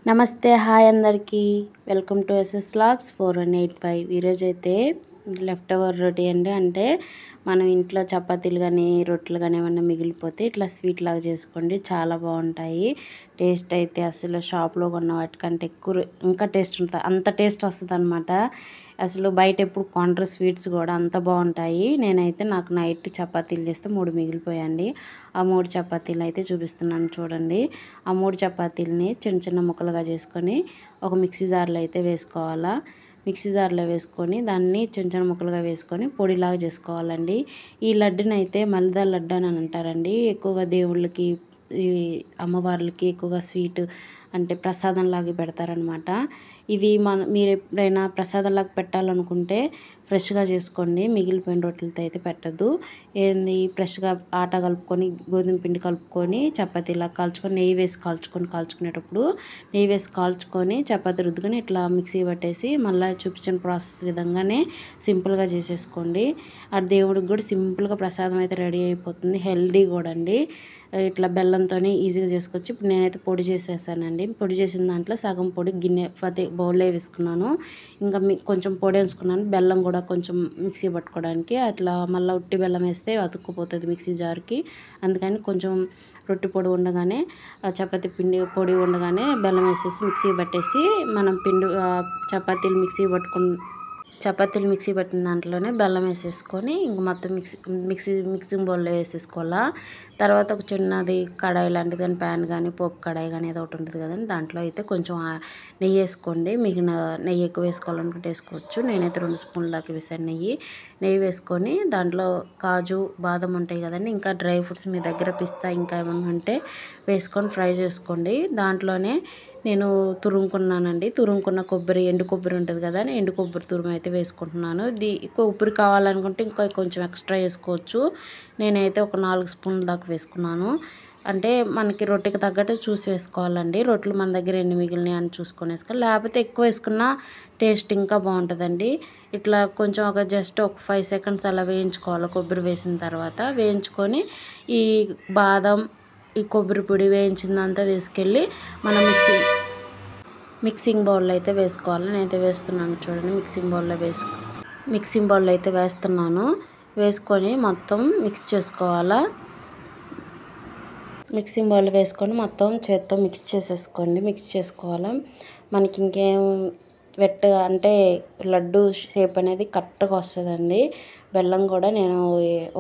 నమస్తే హాయ్ అందరికీ welcome to SS vlogs 4185. ఈరోజు అయితే లెఫ్ట్ ఓవర్ రోటీ అండి. అంటే మనం ఇంట్లో చపాతీలు కానీ రొట్టెలు కానీ ఏమన్నా మిగిలిపోతే ఇట్లా స్వీట్ లాగా చేసుకోండి, చాలా బాగుంటాయి. టేస్ట్ అయితే అసలు షాప్లో కొన్న వాటికంటే ఎక్కువ ఇంకా టేస్ట్ ఉంటుంది, అంత టేస్ట్ వస్తుంది అనమాట. అసలు బయట ఎప్పుడు కొంటారు స్వీట్స్ కూడా అంత బాగుంటాయి. నేనైతే నాకు నైట్ చపాతీలు చేస్తే 3 మిగిలిపోయండి. ఆ 3 చపాతీలు అయితే చూపిస్తున్నాను చూడండి. ఆ 3 చపాతీలని చిన్న చిన్న ముక్కలుగా చేసుకొని ఒక మిక్సీ జార్లో అయితే వేసుకోవాలా. మిక్సీ జార్లో వేసుకొని దాన్ని చిన్న చిన్న ముక్కలుగా వేసుకొని పొడిలాగా చేసుకోవాలండి. ఈ లడ్డుని అయితే మలిదా లడ్డు అని అంటారండి. ఎక్కువగా దేవుళ్ళకి, ఈ అమ్మవార్లకి ఎక్కువగా స్వీట్ అంటే ప్రసాదంలాగా పెడతారనమాట. ఇది మీరు ఎప్పుడైనా ప్రసాదంలాగా పెట్టాలనుకుంటే ఫ్రెష్గా చేసుకోండి, మిగిలిపోయిన రొట్టెలతో అయితే పెట్టద్దు. ఫ్రెష్గా ఆట కలుపుకొని గోధుమ పిండి కలుపుకొని చపాతీలా కాల్చుకొని నెయ్యి వేసి కాల్చుకునేటప్పుడు నెయ్యి వేసి కాల్చుకొని చపాతీ రుద్దుకొని ఇట్లా మిక్సీ పట్టేసి మళ్ళీ చూపించిన ప్రాసెస్ విధంగానే సింపుల్గా చేసేసుకోండి. ఆ దేవుడికి కూడా సింపుల్గా ప్రసాదం అయితే రెడీ అయిపోతుంది, హెల్దీ కూడా అండి. ఇట్లా బెల్లంతో ఈజీగా చేసుకోవచ్చు. ఇప్పుడు నేనైతే పొడి చేసేసానండి. పొడి చేసిన దాంట్లో సగం పొడి బౌల్లో వేసుకున్నాను. ఇంకా కొంచెం పొడి వేసుకున్నాను, బెల్లం కూడా కొంచెం మిక్సీ పట్టుకోవడానికి. అట్లా మళ్ళీ ఉట్టి బెల్లం వేస్తే అతుక్కుపోతుంది మిక్సీ జార్కి. అందుకని కొంచెం రొట్టె పొడి ఉండగానే చపాతీ పిండి పొడి ఉండగానే బెల్లం వేసేసి మిక్సీ పట్టేసి మనం చపాతీలు మిక్సీ పట్టిన దాంట్లోనే బెల్లం వేసేసుకొని ఇంక మొత్తం మిక్సింగ్ బౌల్లో వేసేసుకోవాలా. తర్వాత ఒక చిన్నది కడాయి లాంటిది కానీ ప్యాన్ కానీ పోపు కడాయి కానీ ఏదో ఒకటి ఉంటుంది కదండి, దాంట్లో అయితే కొంచెం నెయ్యి వేసుకోండి. మీకు నెయ్యి ఎక్కువ వేసుకోవాలనుకుంటే వేసుకోవచ్చు. నేనైతే 2 స్పూన్ల దాకా వేసాను నెయ్యి వేసుకొని దాంట్లో కాజు బాదం ఉంటాయి కదండి, ఇంకా డ్రై ఫ్రూట్స్ మీ దగ్గర పిస్తా ఇంకా ఏమన్నా ఉంటే వేసుకొని ఫ్రై చేసుకోండి. దాంట్లోనే నేను తురుముకున్న కొబ్బరి, ఎండు కొబ్బరి ఉంటుంది కదా, ఎండు కొబ్బరి తురుము అయితే వేసుకుంటున్నాను. ఇది కొబ్బరి కావాలనుకుంటే ఇంకా కొంచెం ఎక్స్ట్రా వేసుకోవచ్చు. నేనైతే ఒక 4 స్పూన్ల దాకా వేసుకున్నాను. అంటే మనకి రొట్టెకి తగ్గట్టు చూసి వేసుకోవాలండి. రొట్టెలు మన దగ్గర ఎన్ని మిగిలినాయి అని చూసుకొని వేసుకోవాలి, లేకపోతే ఎక్కువ వేసుకున్న టేస్ట్ ఇంకా బాగుంటుందండి. ఇట్లా కొంచెం జస్ట్ ఒక 5 సెకండ్స్ అలా వేయించుకోవాలి. కొబ్బరి వేసిన తర్వాత వేయించుకొని ఈ బాదం, ఈ కొబ్బరి పొడి వేయించిందంతా తీసుకెళ్ళి మనం మిక్సింగ్ బౌల్లో అయితే వేసుకోవాలి. నేనైతే వేస్తున్నాను చూడండి. మిక్సింగ్ బౌల్లో అయితే వేస్తున్నాను. వేసుకొని మొత్తం మిక్స్ చేసుకోవాలా. మిక్సింగ్ బౌల్ వేసుకొని మొత్తం చేత్తో మిక్స్ చేసుకోవాలా. మనకి ఇంకేం అంటే లడ్డు షేప్ అనేది కరెక్ట్గా వస్తుందండి. బెల్లం కూడా నేను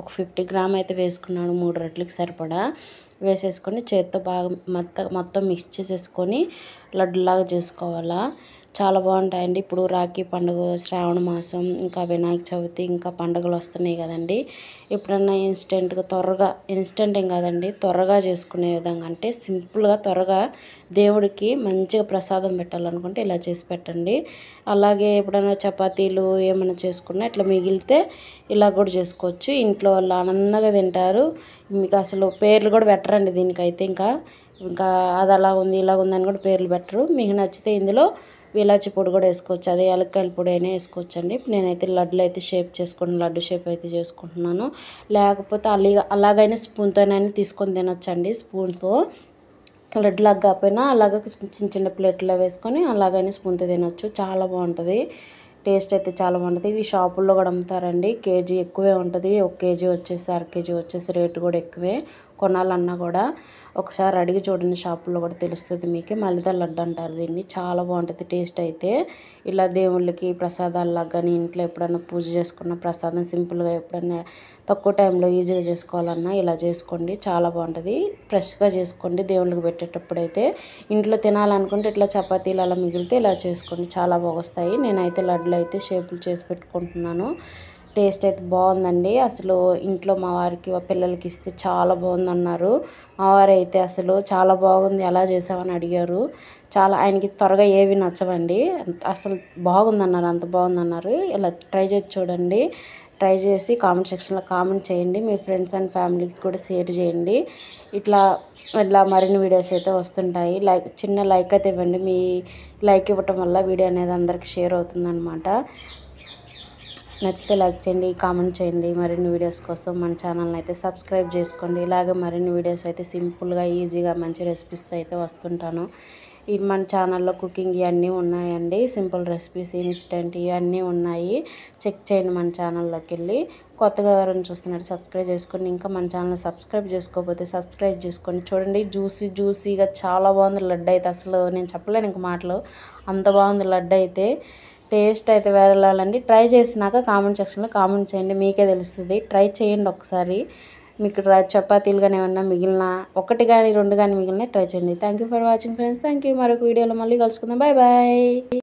ఒక 50 గ్రామ్ అయితే వేసుకున్నాను, 3 రొట్టెలకి సరిపడా వేసేసుకొని చేత్తో బాగా మొత్తం మిక్స్ చేసేసుకొని లడ్డులాగా చేసుకోవాలా. చాలా బాగుంటాయండి. ఇప్పుడు రాఖీ పండుగ, శ్రావణ మాసం, ఇంకా వినాయక చవితి, ఇంకా పండుగలు వస్తున్నాయి కదండి. ఎప్పుడన్నా ఇన్స్టెంట్ ఏం కాదండి, త్వరగా చేసుకునే విధంగా అంటే సింపుల్గా త్వరగా దేవుడికి మంచిగా ప్రసాదం పెట్టాలనుకుంటే ఇలా చేసి పెట్టండి. అలాగే ఎప్పుడైనా చపాతీలు ఏమైనా చేసుకున్నా ఇట్లా మిగిలితే ఇలా కూడా చేసుకోవచ్చు. ఇంట్లో వాళ్ళు ఆనందంగా తింటారు. మీకు అసలు పేర్లు కూడా పెట్టరండి దీనికైతే. ఇంకా అది అలా ఉంది ఇలా ఉందని కూడా పేర్లు పెట్టరు. మీకు నచ్చితే ఇందులో ఇలాచి పొడి కూడా వేసుకోవచ్చు, అదే యాలక్కాయల పొడి అయినా వేసుకోవచ్చు అండి. నేనైతే లడ్డులు అయితే లడ్డు షేప్ అయితే చేసుకుంటున్నాను. లేకపోతే అలాగైనా స్పూన్తోనైనా తీసుకొని తినొచ్చండి. స్పూన్తో లడ్డులాగా కాకపోయినా అలాగ చిన్న చిన్న ప్లేట్లో వేసుకొని అలాగైనా స్పూన్తో తినొచ్చు. చాలా బాగుంటుంది, టేస్ట్ అయితే చాలా బాగుంటుంది. ఇవి షాపుల్లో కూడా అమ్ముతారండి. కేజీ ఎక్కువే ఉంటుంది. 1 కేజీ వచ్చేసి అర కేజీ వచ్చేసి రేటు కూడా ఎక్కువే. కొనాలన్నా కూడా ఒకసారి అడిగి చూడండి, షాపుల్లో కూడా తెలుస్తుంది మీకు. మలిదా లడ్డు అంటారు దీన్ని. చాలా బాగుంటుంది టేస్ట్ అయితే. ఇలా దేవుళ్ళకి ప్రసాదాల్లాగా కానీ ఇంట్లో ఎప్పుడైనా పూజ చేసుకున్న ప్రసాదం సింపుల్గా ఎప్పుడైనా తక్కువ టైంలో ఈజీగా చేసుకోవాలన్నా ఇలా చేసుకోండి, చాలా బాగుంటుంది. ఫ్రెష్గా చేసుకోండి దేవుళ్ళకి పెట్టేటప్పుడు అయితే. ఇంట్లో తినాలనుకుంటే ఇట్లా చపాతీలు అలా మిగిలితే ఇలా చేసుకోండి, చాలా బాగొస్తాయి. నేనైతే లడ్డులు అయితే షేపులు చేసి పెట్టుకుంటున్నాను. టేస్ట్ అయితే బాగుందండి. అసలు ఇంట్లో మా వారికి పిల్లలకి ఇస్తే చాలా బాగుందన్నారు. మా వారు అయితే అసలు చాలా బాగుంది ఎలా చేసావని అడిగారు. ఆయనకి త్వరగా ఏవి నచ్చవండి, అసలు బాగుందన్నారు, అంత బాగుందన్నారు. ఇలా ట్రై చేసి చూడండి. ట్రై చేసి కామెంట్ సెక్షన్లో కామెంట్ చేయండి. మీ ఫ్రెండ్స్ అండ్ ఫ్యామిలీకి కూడా షేర్ చేయండి. ఇట్లా మరిన్ని వీడియోస్ అయితే వస్తుంటాయి. చిన్న లైక్ అయితే ఇవ్వండి. మీ లైక్ ఇవ్వటం వల్ల వీడియో అనేది అందరికి షేర్ అవుతుందన్నమాట. నచ్చితే లైక్ చేయండి, కామెంట్ చేయండి. మరిన్ని వీడియోస్ కోసం మన ఛానల్ని అయితే సబ్స్క్రైబ్ చేసుకోండి. ఇలాగే మరిన్ని వీడియోస్ అయితే సింపుల్గా ఈజీగా మంచి రెసిపీస్తో అయితే వస్తుంటాను. మన ఛానల్లో కుకింగ్ ఇవన్నీ ఉన్నాయండి. సింపుల్ రెసిపీస్, ఇన్స్టెంట్ ఇవన్నీ ఉన్నాయి. చెక్ చేయండి మన ఛానల్లోకి వెళ్ళి. కొత్తగా ఎవరైనా చూస్తున్నట్టు సబ్స్క్రైబ్ చేసుకొని, ఇంకా మన ఛానల్ సబ్స్క్రైబ్ చేసుకోకపోతే సబ్స్క్రైబ్ చేసుకొని చూడండి. జ్యూసీగా చాలా బాగుంది లడ్డు అయితే. అసలు నేను చెప్పలేను ఇంక మాటలు, అంత బాగుంది లడ్డు అయితే. టేస్ట్ అయితే వేరే లెవెల్. ట్రై చేసినాక కామెంట్ సెక్షన్లో కామెంట్ చేయండి, మీకే తెలుస్తుంది. ట్రై చేయండి ఒకసారి. మీకు చపాతీలు కానీ ఏమన్నా మిగిలిన, ఒకటి కానీ 2 కానీ మిగిలిన ట్రై చేయండి. Thank you for watching friends. Thank you. మరొక వీడియోలో మళ్ళీ కలుసుకుందాం. Bye bye.